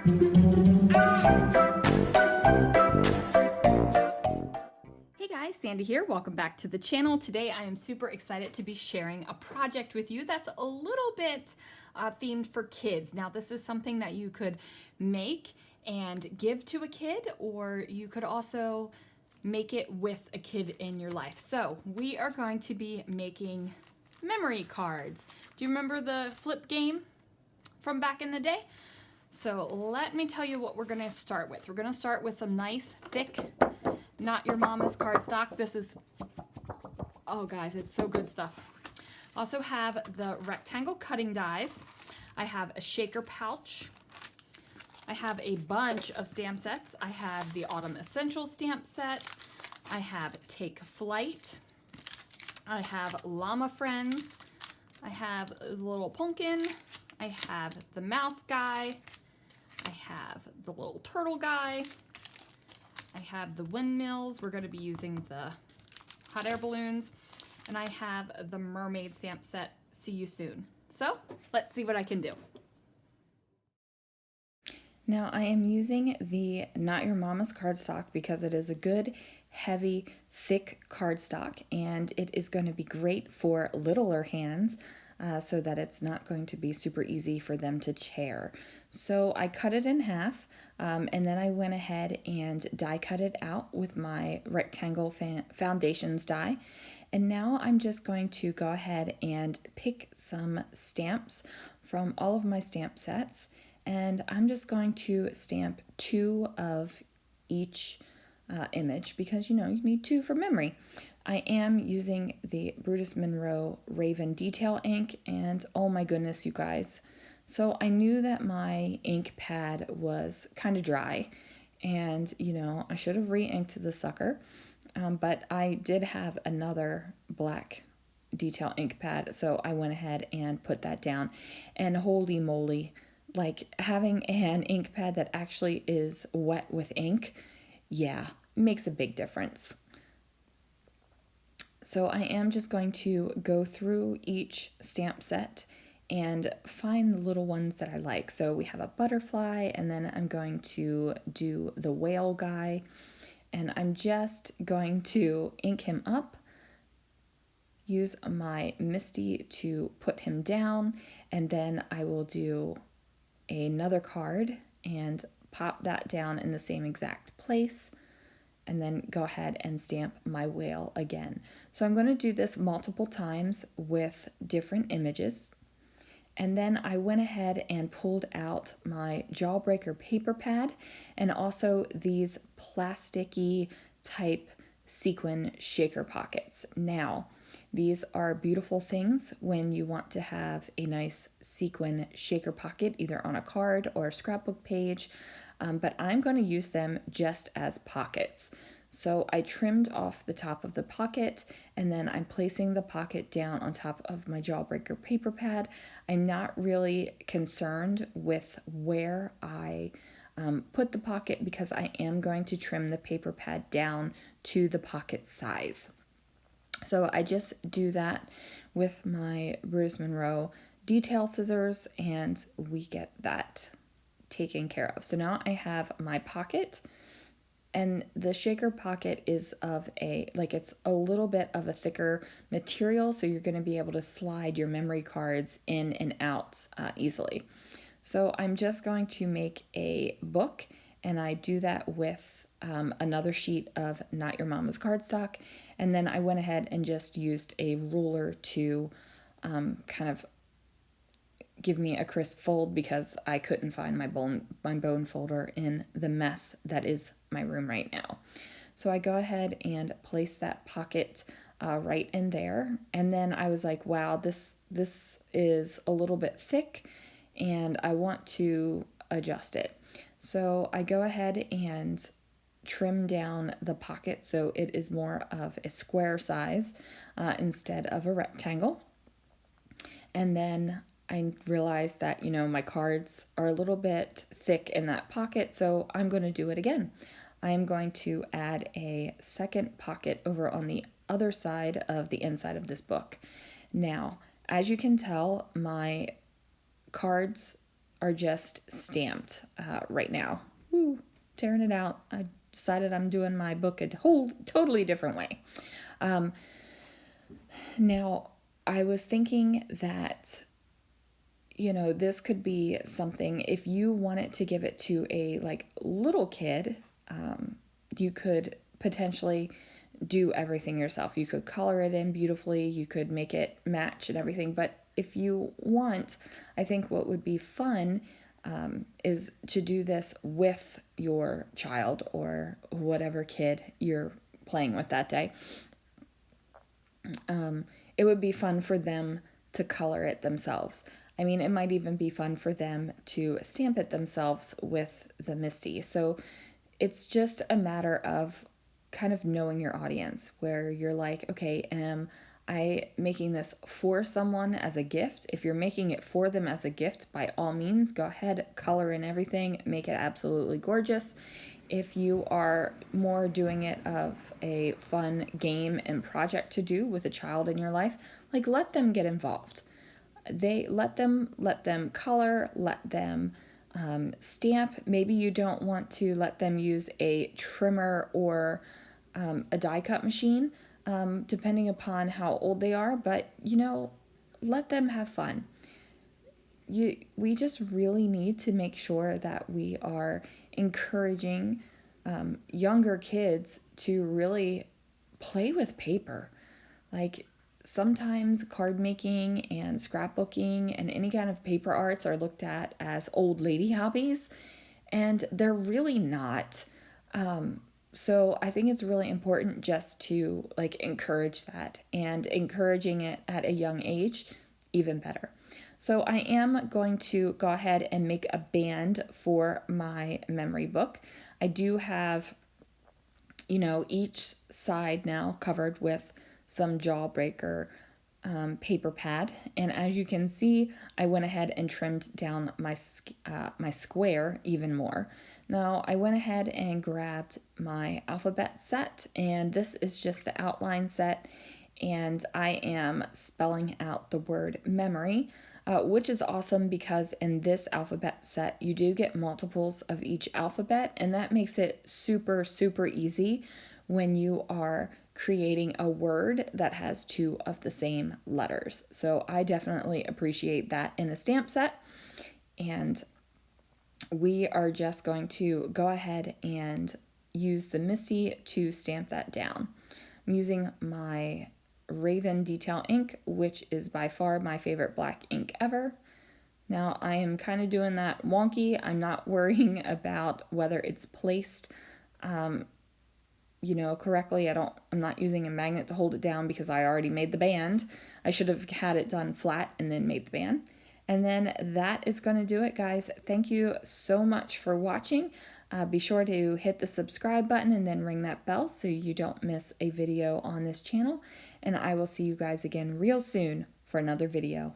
Hey guys, Sandy here. Welcome back to the channel. Today I am super excited to be sharing a project with you that's a little bit themed for kids. Now this is something that you could make and give to a kid, or you could also make it with a kid in your life. So we are going to be making memory cards. Do you remember the flip game from back in the day? So let me tell you what we're gonna start with. We're gonna start with some nice, thick, Not Your Mama's cardstock. This is, oh guys, it's so good stuff. Also have the rectangle cutting dies. I have a shaker pouch. I have a bunch of stamp sets. I have the Autumn Essentials stamp set. I have Take Flight. I have Llama Friends. I have a little pumpkin. I have the mouse guy. I have the little turtle guy. I have the windmills. We're going to be using the hot air balloons. And I have the mermaid stamp set. See you soon. So let's see what I can do. Now I am using the Not Your Mama's cardstock because it is a good, heavy, thick cardstock, and it is going to be great for littler hands so that it's not going to be super easy for them to tear. So I cut it in half, and then I went ahead and die cut it out with my rectangle foundations die. And now I'm just going to go ahead and pick some stamps from all of my stamp sets, and I'm just going to stamp 2 of each image because you need 2 for memory. I am using the Brutus Monroe Raven detail ink, and oh my goodness, you guys. So I knew that my ink pad was kind of dry, and I should have re-inked the sucker, but I did have another black detail ink pad, so I went ahead and put that down, and holy moly, like having an ink pad that actually is wet with ink, yeah, makes a big difference. So I am just going to go through each stamp set and find the little ones that I like. So we have a butterfly, and then I'm going to do the whale guy, and I'm just going to ink him up, use my Misty to put him down, and then I will do another card and pop that down in the same exact place, and then go ahead and stamp my whale again. So I'm going to do this multiple times with different images. And then I went ahead and pulled out my JawBreaker paper pad and also these plasticky type sequin shaker pockets. Now, these are beautiful things when you want to have a nice sequin shaker pocket, either on a card or a scrapbook page, but I'm going to use them just as pockets. So I trimmed off the top of the pocket, and then I'm placing the pocket down on top of my JawBreaker paper pad. I'm not really concerned with where I put the pocket because I am going to trim the paper pad down to the pocket size. So I just do that with my Brutus Monroe detail scissors, and we get that taken care of. So now I have my pocket, and the shaker pocket is of it's a little bit of a thicker material, so you're going to be able to slide your memory cards in and out easily. So I'm just going to make a book, and I do that with another sheet of Not Your Mama's cardstock, and then I went ahead and just used a ruler to kind of give me a crisp fold because I couldn't find my bone folder in the mess that is my room right now. So I go ahead and place that pocket right in there, and then I was like, wow, this is a little bit thick and I want to adjust it. So I go ahead and trim down the pocket so it is more of a square size instead of a rectangle. And then I realized that, my cards are a little bit thick in that pocket, so I'm going to do it again. I am going to add a second pocket over on the other side of the inside of this book. Now, as you can tell, my cards are just stamped right now. Woo, tearing it out. I decided I'm doing my book a whole totally different way. Now, I was thinking that, this could be something, if you wanted to give it to a like little kid, you could potentially do everything yourself. You could color it in beautifully, you could make it match and everything. But if you want, I think what would be fun is to do this with your child or whatever kid you're playing with that day. It would be fun for them to color it themselves. I mean, it might even be fun for them to stamp it themselves with the Misty. So it's just a matter of kind of knowing your audience, where you're like, okay, am I making this for someone as a gift? If you're making it for them as a gift, by all means, go ahead, color in everything, make it absolutely gorgeous. If you are more doing it of a fun game and project to do with a child in your life, like let them get involved. Let them color, let them stamp. Maybe you don't want to let them use a trimmer or a die cut machine, depending upon how old they are, but let them have fun. We just really need to make sure that we are encouraging younger kids to really play with paper. Like, sometimes card making and scrapbooking and any kind of paper arts are looked at as old lady hobbies, and they're really not. So I think it's really important just to like encourage that, and encouraging it at a young age, even better. So I am going to go ahead and make a band for my memory book. I do have, each side now covered with some JawBreaker paper pad. And as you can see, I went ahead and trimmed down my square even more. Now I went ahead and grabbed my alphabet set, and this is just the outline set, and I am spelling out the word memory, which is awesome because in this alphabet set you do get multiples of each alphabet, and that makes it super, super easy when you are creating a word that has two of the same letters. So I definitely appreciate that in a stamp set. And we are just going to go ahead and use the Misty to stamp that down. I'm using my Raven Detail ink, which is by far my favorite black ink ever. Now I am kind of doing that wonky. I'm not worrying about whether it's placed correctly. I'm not using a magnet to hold it down because I already made the band. I should have had it done flat and then made the band. And then that is going to do it, guys. Thank you so much for watching. Be sure to hit the subscribe button and then ring that bell so you don't miss a video on this channel. And I will see you guys again real soon for another video.